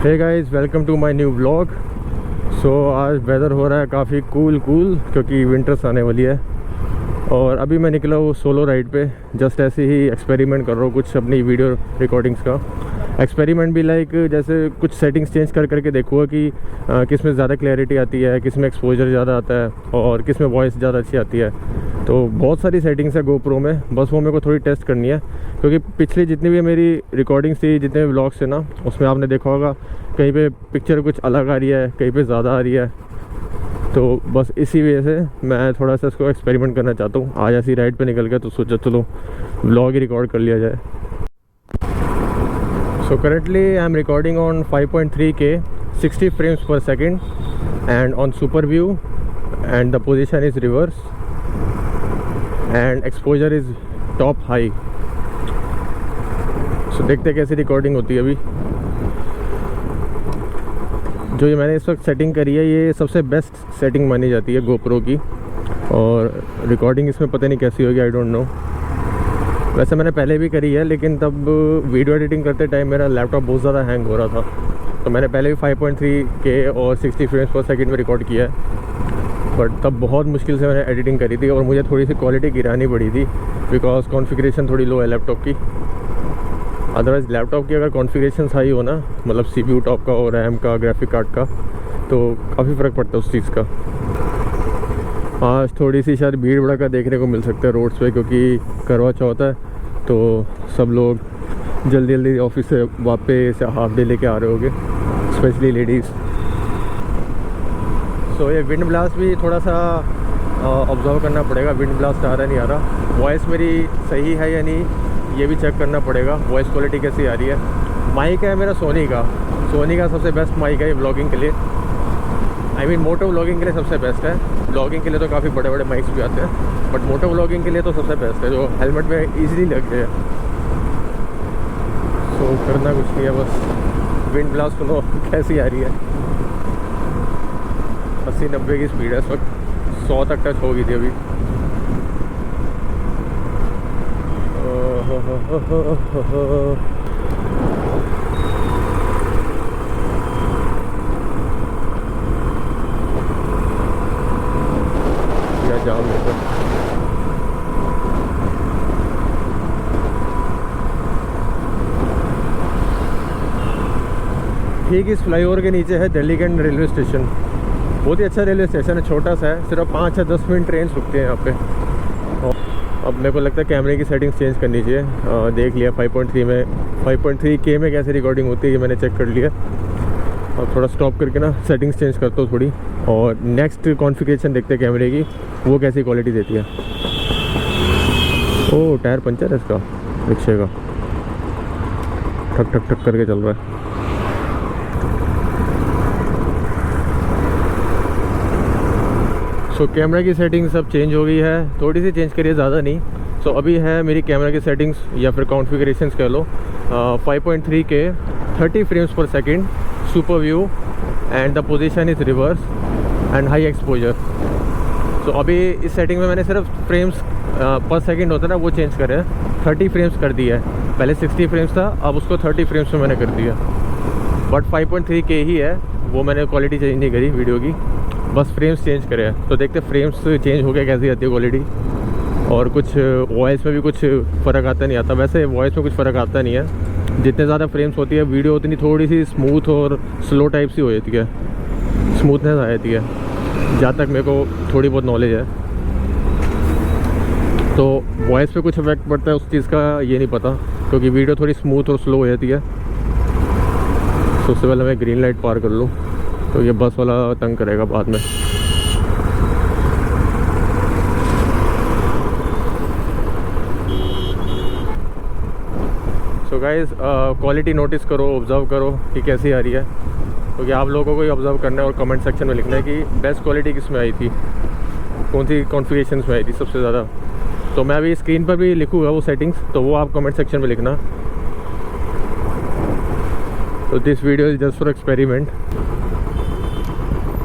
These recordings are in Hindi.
Hey guys, welcome to my new vlog. So आज वेदर हो रहा है काफ़ी कूल क्योंकि विंटर्स आने वाली है। और अभी मैं निकला हूँ सोलो राइड पे। जस्ट ऐसे ही एक्सपेरिमेंट कर रहा हूँ कुछ अपनी वीडियो रिकॉर्डिंग्स का। एक्सपेरिमेंट भी लाइक जैसे कुछ सेटिंग्स चेंज करके देखूँगा कि किस में ज़्यादा क्लैरिटी आती है, किस में एक्सपोजर ज़्यादा आता है और किस में वॉइस ज़्यादा अच्छी आती है। तो बहुत सारी सेटिंग्स है गोप्रो में, बस वो मेरे को थोड़ी टेस्ट करनी है क्योंकि पिछली जितनी भी मेरी रिकॉर्डिंग्स थी, जितने भी व्लॉग्स थे ना, उसमें आपने देखा होगा कहीं पे पिक्चर कुछ अलग आ रही है, कहीं पे ज़्यादा आ रही है। तो बस इसी वजह से मैं थोड़ा सा इसको एक्सपेरिमेंट करना चाहता हूँ। आज ऐसी राइड पे निकल गया तो सोचा चलो व्लॉग ही रिकॉर्ड कर लिया जाए। So currently I am recording on 5.3K 60 frames per second and on super view, and the position is reverse and exposure is top high. So देखते कैसी रिकॉर्डिंग होती है। अभी जो ये मैंने इस वक्त सेटिंग करी है, ये सबसे बेस्ट सेटिंग मानी जाती है गोप्रो की। और रिकॉर्डिंग इसमें पता नहीं कैसी होगी, आई डोंट नो। वैसे मैंने पहले भी करी है, लेकिन तब वीडियो एडिटिंग करते टाइम मेरा लैपटॉप बहुत ज़्यादा हैंग हो रहा था। तो मैंने पहले भी 5.3K और 60 frames per second में रिकॉर्ड किया है, बट तब बहुत मुश्किल से मैंने एडिटिंग करी थी और मुझे थोड़ी सी क्वालिटी गिरानी पड़ी थी बिकॉज कॉन्फ़िगरेशन थोड़ी लो है लैपटॉप की। अदरवाइज़ लैपटॉप की अगर कॉन्फ़िगरेशन सही हो ना, मतलब CPU टॉप का और रैम का, ग्राफिक कार्ड का, तो काफ़ी फ़र्क पड़ता है उस चीज़ का। आज थोड़ी सी शायद भीड़ भड़का देखने को मिल सकता है रोड्स पे, क्योंकि करवा चौथ है तो सब लोग जल्दी ऑफिस से वापस हाफ डे लेके आ रहे होंगे, स्पेशली लेडीज़। सो ये विंड ब्लास्ट भी थोड़ा सा ऑब्जर्व करना पड़ेगा, विंड ब्लास्ट आ रहा नहीं आ रहा। वॉइस मेरी सही है या नहीं ये भी चेक करना पड़ेगा, वॉइस क्वालिटी कैसी आ रही है। माइक है मेरा सोनी का सबसे बेस्ट माइक है ये व्लॉगिंग के लिए। आई मीन मोटो व्लॉगिंग के लिए सबसे बेस्ट है। व्लॉगिंग के लिए तो काफ़ी बड़े माइक्स भी आते हैं, बट मोटो व्लॉगिंग के लिए तो सबसे बेस्ट है, जो हेलमेट में ईजिली लग जाए। सो करना कुछ नहीं है, बस विंड ब्लास्ट सुनो कैसी आ रही है। 80-90 की स्पीड है इस वक्त, 100 तक टच होगी थी अभी। या जाम है ठीक। इस फ्लाईओवर के नीचे है दिल्ली कैंट रेलवे स्टेशन। बहुत ही अच्छा रेलवे स्टेशन है, छोटा सा है, सिर्फ 5 या 10 मिनट ट्रेन रुकती हैं यहाँ पे। और अब मेरे को लगता है कैमरे की सेटिंग्स चेंज करनी चाहिए। देख लिया 5.3K में कैसे रिकॉर्डिंग होती है, ये मैंने चेक कर लिया। और थोड़ा स्टॉप करके ना सेटिंग्स चेंज करता हूँ थोड़ी, और नेक्स्ट कॉन्फ़िगरेशन देखते हैं कैमरे की, वो कैसी क्वालिटी देती है। ओह, टायर पंचर है इसका, रिक्शे का, ठक ठक ठक करके चल रहा है। सो कैमरा की सेटिंग सब चेंज हो गई है, थोड़ी सी चेंज करिए, ज़्यादा नहीं। सो अभी है मेरी कैमरा की सेटिंग्स या फिर कॉन्फ़िगरेशंस कह लो, 5.3K 30 frames per second super view and the position is reverse and high exposure. So अभी इस सेटिंग में मैंने सिर्फ फ्रेम्स पर सेकेंड होता है ना, वो चेंज करे, 30 frames कर दिया है। पहले 60 frames था, अब उसको 30 frames में मैंने कर दिया। बट 5.3K ही है, वो मैंने क्वालिटी चेंज नहीं करी वीडियो की, बस फ्रेम्स चेंज करे हैं। तो देखते फ्रेम्स चेंज हो गया कैसी आती है क्वालिटी। और कुछ वॉइस में भी कुछ फ़र्क आता नहीं आता। वैसे वॉइस में कुछ फ़र्क आता नहीं है, जितने ज़्यादा फ्रेम्स होती है वीडियो उतनी थोड़ी सी स्मूथ और स्लो टाइप सी हो जाती है, स्मूथनेस आ जाती है, जहाँ तक मेरे को थोड़ी बहुत नॉलेज है। तो वॉइस पे कुछ इफेक्ट पड़ता है उस चीज़ का ये नहीं पता, क्योंकि वीडियो थोड़ी स्मूथ और स्लो हो जाती है। तो उससे पहले मैं ग्रीन लाइट पार कर लूँ, तो ये बस वाला तंग करेगा बाद में। सो गाइस, क्वालिटी नोटिस करो, ऑब्ज़र्व करो कि कैसी आ रही है, क्योंकि आप लोगों को ही ऑब्ज़र्व करना है और कमेंट सेक्शन में लिखना है कि बेस्ट क्वालिटी किस में आई थी, कौन सी कॉन्फ़िगरेशंस में आई थी सबसे ज़्यादा। तो मैं अभी स्क्रीन पर भी लिखूँगा वो सेटिंग्स, तो वो आप कमेंट सेक्शन में लिखना। तो this video is just for experiment.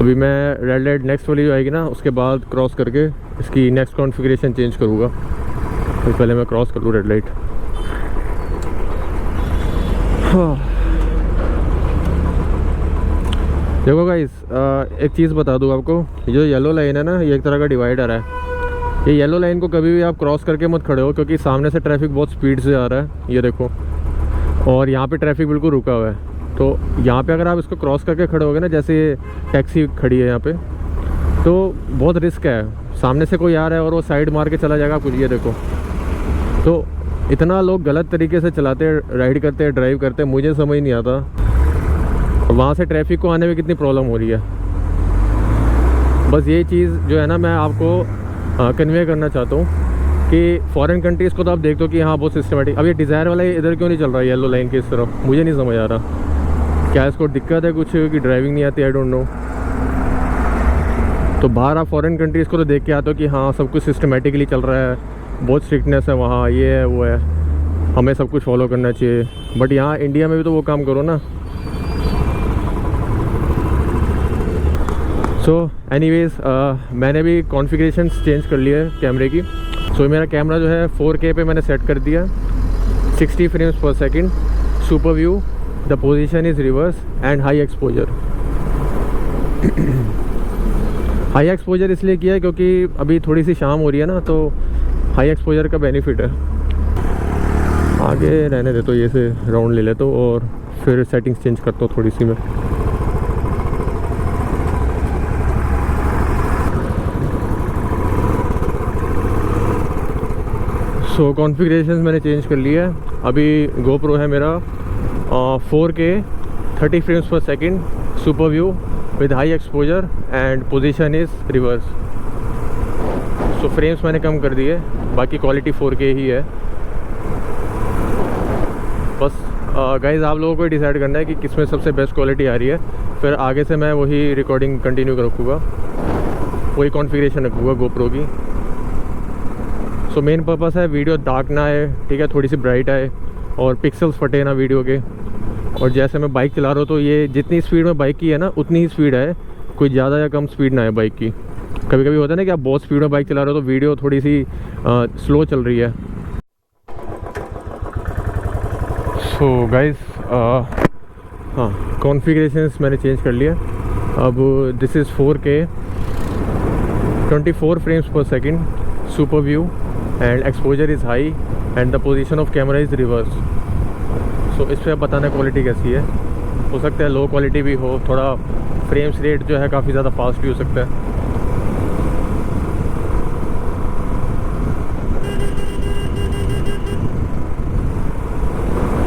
अभी मैं रेड लाइट नेक्स्ट वाली जो आएगी ना, उसके बाद क्रॉस करके इसकी नेक्स्ट कॉन्फ़िगरेशन चेंज करूँगा। तो पहले मैं क्रॉस कर लूँ रेड लाइट। देखो गाइस, एक चीज़ बता दूँ आपको, जो येलो लाइन है ना, ये एक तरह का डिवाइडर है। ये येलो लाइन को कभी भी आप क्रॉस करके मत खड़े हो, क्योंकि सामने से ट्रैफिक बहुत स्पीड से आ रहा है, ये देखो। और यहाँ पे ट्रैफिक बिल्कुल रुका हुआ है, तो यहाँ पे अगर आप इसको क्रॉस करके खड़े होगे ना, जैसे ये टैक्सी खड़ी है यहाँ पे, तो बहुत रिस्क है। सामने से कोई आ रहा है और वो साइड मार के चला जाएगा कुछ, ये देखो। तो इतना लोग गलत तरीके से चलाते हैं, राइड करते हैं, ड्राइव करते हैं, मुझे समझ नहीं आता। वहाँ से ट्रैफिक को आने में कितनी प्रॉब्लम हो रही है। बस ये चीज़ जो है ना, मैं आपको कन्वे करना चाहता हूँ कि फॉरेन कंट्रीज़ को तो आप देख दो कि हाँ बहुत सिस्टमेटिक। अब ये डिज़ायर वाला इधर क्यों नहीं चल रहा है येलो लाइन के इस तरफ, मुझे नहीं समझ आ रहा। क्या इसको दिक्कत है कुछ कि ड्राइविंग नहीं आती, आई डोंट नो। तो बाहर आप फॉरेन कंट्रीज़ को तो देख के आते हो कि हाँ सब कुछ सिस्टमेटिकली चल रहा है, बहुत स्ट्रिक्टनेस है वहाँ, ये है वो है, हमें सब कुछ फॉलो करना चाहिए। बट यहाँ इंडिया में भी तो वो काम करो ना। सो एनीवेज़, मैंने भी कॉन्फ़िगरेशंस चेंज कर लिए है कैमरे की। सो मेरा कैमरा जो है 4K पे मैंने सेट कर दिया, 60 frames per second, super view, the position is reverse and high exposure. High exposure इसलिए किया है क्योंकि अभी थोड़ी सी शाम हो रही है ना, तो हाई एक्सपोजर का बेनिफिट है। आगे रहने दे तो ये से राउंड ले लेता हूँ और फिर सेटिंग्स चेंज करता हूँ थोड़ी सी मैं। सो कॉन्फ़िगरेशन मैंने चेंज कर लिया है। अभी GoPro है मेरा 4K 30 frames per second, super view with high exposure and position is reverse. So frames मैंने कम कर दिए, बाकी क्वालिटी 4K ही है। बस गाइज़ आप लोगों को डिसाइड करना है कि किस में सबसे बेस्ट क्वालिटी आ रही है, फिर आगे से मैं वही रिकॉर्डिंग कंटिन्यू रखूँगा, वही कॉन्फ़िगरेशन रखूँगा GoPro की। सो मेन पर्पस है वीडियो डार्क ना आए, ठीक है, थोड़ी सी ब्राइट आए और पिक्सल्स फटे ना वीडियो के। और जैसे मैं बाइक चला रहा हूँ तो ये जितनी स्पीड में बाइक की है ना उतनी ही स्पीड है, कोई ज़्यादा या कम स्पीड ना है बाइक की। कभी कभी होता है ना कि आप बहुत स्पीड में बाइक चला रहे हो तो वीडियो थोड़ी सी स्लो चल रही है। सो गाइस, हाँ कॉन्फ़िगरेशंस मैंने चेंज कर लिया। अब this is 4K 24 frames per second, super view and exposure is high and the position of camera is reverse. So इस पर बताना क्वालिटी कैसी है। हो सकता है लो क्वालिटी भी हो, थोड़ा फ्रेम्स रेट जो है काफ़ी ज़्यादा फास्ट भी हो सकता है।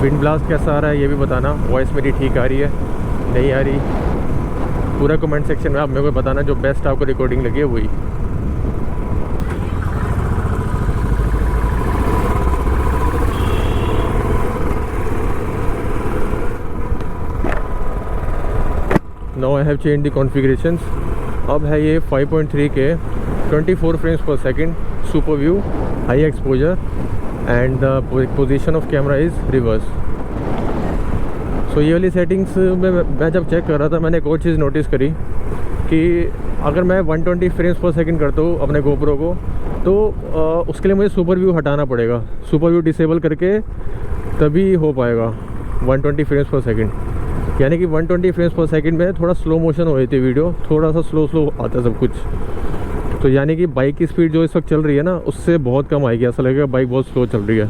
विंड ब्लास्ट कैसा आ रहा है ये भी बताना, वॉइस मेरी ठीक आ रही है नहीं आ रही, पूरा कमेंट सेक्शन में आप मेरे को बताना, जो बेस्ट आपको रिकॉर्डिंग लगी है वही। Now I have change the configurations. अब है ये 5.3K 24 frames per second, super view, high exposure and the position of camera is reverse. So ये वाली सेटिंग्स में मैं जब चेक कर रहा था मैंने एक और चीज़ नोटिस करी कि अगर मैं 120 फ्रेम्स पर सेकंड करता हूँ अपने GoPro को, तो उसके लिए मुझे सुपर व्यू हटाना पड़ेगा। सुपर व्यू डिसेबल करके तभी हो पाएगा 120 फ्रेम्स पर सेकंड। यानी कि 120 फ्रेम्स पर सेकंड में थोड़ा स्लो मोशन हो रही थी वीडियो, थोड़ा सा स्लो आता सब कुछ। तो यानी कि बाइक की स्पीड जो इस वक्त चल रही है ना उससे बहुत कम आएगी, ऐसा लगेगा बाइक बहुत स्लो चल रही है।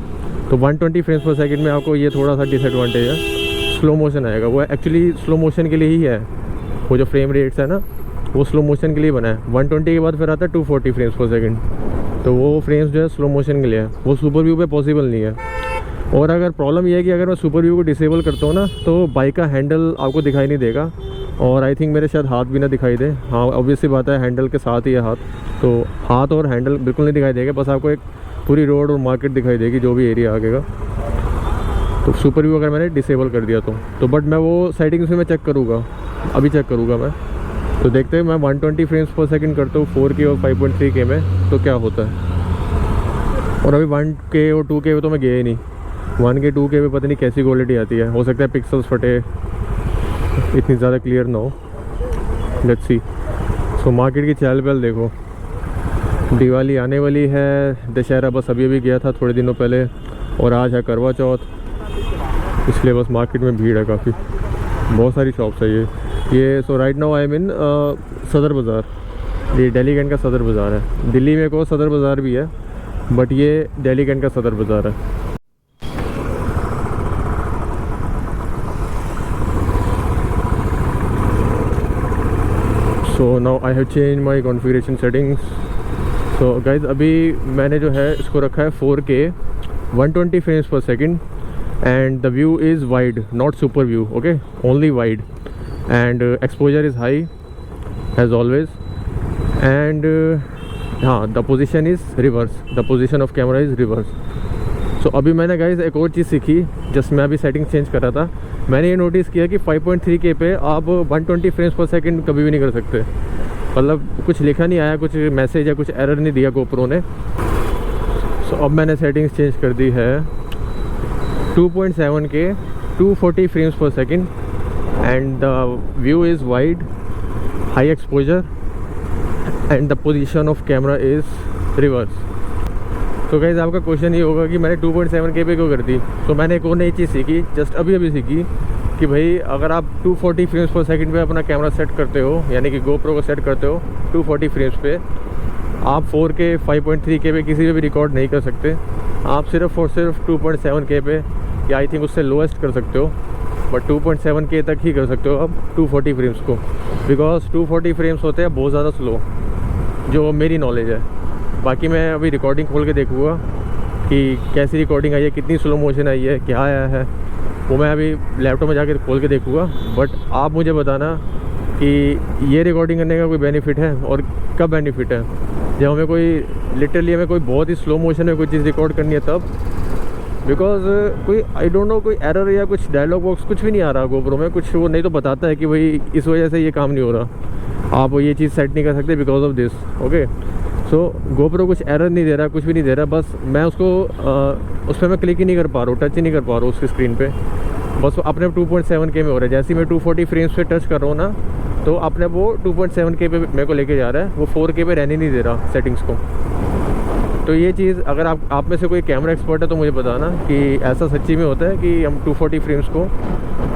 तो 120 फ्रेम्स पर सेकंड में आपको ये थोड़ा सा डिसएडवांटेज है, स्लो मोशन आएगा। वो एक्चुअली स्लो मोशन के लिए ही है, वो जो फ्रेम रेट्स है ना वो स्लो मोशन के लिए बना है। 120 के बाद फिर आता है 240 फ्रेम्स पर सेकंड, तो वो फ्रेम्स जो है स्लो मोशन के लिए है, वो सुपर व्यू पे पॉसिबल नहीं है। और अगर प्रॉब्लम ये है कि अगर मैं सुपर व्यू को डिसेबल करता हूँ ना तो बाइक का हैंडल आपको दिखाई नहीं देगा, और आई थिंक मेरे शायद हाथ भी ना दिखाई दे। हाँ ऑब्वियसली बात है, हैंडल के साथ ही है हाथ, तो हाथ और हैंडल बिल्कुल नहीं दिखाई देगा, बस आपको एक पूरी रोड और मार्केट दिखाई देगी जो भी एरिया आगेगा। तो सुपर व्यू अगर मैंने डिसेबल कर दिया तो बट मैं वो सेटिंग्स में मैं चेक करूँगा, अभी चेक करूँगा मैं। तो देखते हैं मैं 120 फ्रेम्स पर सेकंड करता हूँ 4K और 5.3K में तो क्या होता है। और अभी 1K और 2K में तो मैं गया ही नहीं, 1K 2K में पता नहीं कैसी क्वालिटी आती है, हो सकता है पिक्सल्स फटे, इतनी ज़्यादा क्लियर ना हो। Let's see. सो मार्केट की चहल पहल देखो, दिवाली आने वाली है, दशहरा बस अभी गया था थोड़े दिनों पहले, और आज है करवा चौथ, इसलिए बस मार्केट में भीड़ है काफ़ी, बहुत सारी शॉप्स है ये। ये सो राइट नाउ आई एम इन सदर बाज़ार। ये दिल्ली कैंट का सदर बाज़ार है। दिल्ली में एक और सदर बाज़ार भी है, बट ये दिल्ली कैंट का सदर बाज़ार है। So now I have change my configuration settings. So guys अभी मैंने जो है इसको रखा है 4K 120 frames per second and the view is wide, not super view, okay, only wide and exposure is high as always and हाँ the position is reverse, the position of camera is reverse. So अभी मैंने गाइज एक और चीज़ सीखी, जस्ट मैं अभी सेटिंग चेंज कर रहा था। मैंने ये नोटिस किया कि 5.3K पे आप 120 फ्रेम्स पर सेकंड कभी भी नहीं कर सकते। मतलब कुछ लिखा नहीं आया, कुछ मैसेज या कुछ एरर नहीं दिया गोप्रो ने। सो अब मैंने सेटिंग्स चेंज कर दी है 2.7K 240 frames per second and the view is wide, high exposure and the position of camera is reverse. तो गाइस आपका क्वेश्चन ये होगा कि मैंने 2.7K पे क्यों कर दी। तो मैंने एक और नई चीज़ सीखी, जस्ट अभी सीखी कि भाई अगर आप 240 फ्रेम्स पर सेकंड पे अपना कैमरा सेट करते हो, यानी कि गोप्रो को सेट करते हो 240 फ्रेम्स पे, आप 4K 5.3K पे किसी पे भी रिकॉर्ड नहीं कर सकते। आप सिर्फ और सिर्फ 2.7K पे या आई थिंक उससे लोएस्ट कर सकते हो, बट 2.7K तक ही कर सकते हो आप 240 फ्रेम्स को, बिकॉज 240 फ्रेम्स होते हैं बहुत ज़्यादा स्लो, जो मेरी नॉलेज है। बाकी मैं अभी रिकॉर्डिंग खोल के देखूँगा कि कैसी रिकॉर्डिंग आई है, कितनी स्लो मोशन आई है, क्या आया है, वो मैं अभी लैपटॉप में जाकर खोल के देखूँगा। बट आप मुझे बताना कि ये रिकॉर्डिंग करने का कोई बेनिफिट है और कब बेनिफिट है, जब हमें कोई लिटरली हमें कोई बहुत ही स्लो मोशन में कोई चीज़ रिकॉर्ड करनी है तब। बिकॉज कोई आई डोंट नो कोई एरर या कुछ डायलॉग बॉक्स कुछ भी नहीं आ रहा गोप्रो में, कुछ वो नहीं तो बताता है कि भाई इस वजह से ये काम नहीं हो रहा, आप ये चीज़ सेट नहीं कर सकते because of this, okay. So GoPro कुछ एरर नहीं दे रहा, कुछ भी नहीं दे रहा, बस मैं उसको उस पर मैं क्लिक ही नहीं कर पा रहा हूँ, टच ही नहीं कर पा रहा हूँ उसकी स्क्रीन पे, बस अपने 2.7K में हो रहा है। जैसे ही मैं 240 फ्रेम्स पे टच कर रहा हूँ ना, तो अपने वो 2.7K पे मेरे को लेके जा रहा है, वो 4K पे रहने नहीं दे रहा सेटिंग्स को। तो ये चीज़ अगर आप में से कोई कैमरा एक्सपर्ट है तो मुझे बताना कि ऐसा सच्ची में होता है कि हम 240 फ्रेम्स को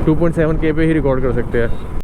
2.7K पे ही रिकॉर्ड कर सकते हैं।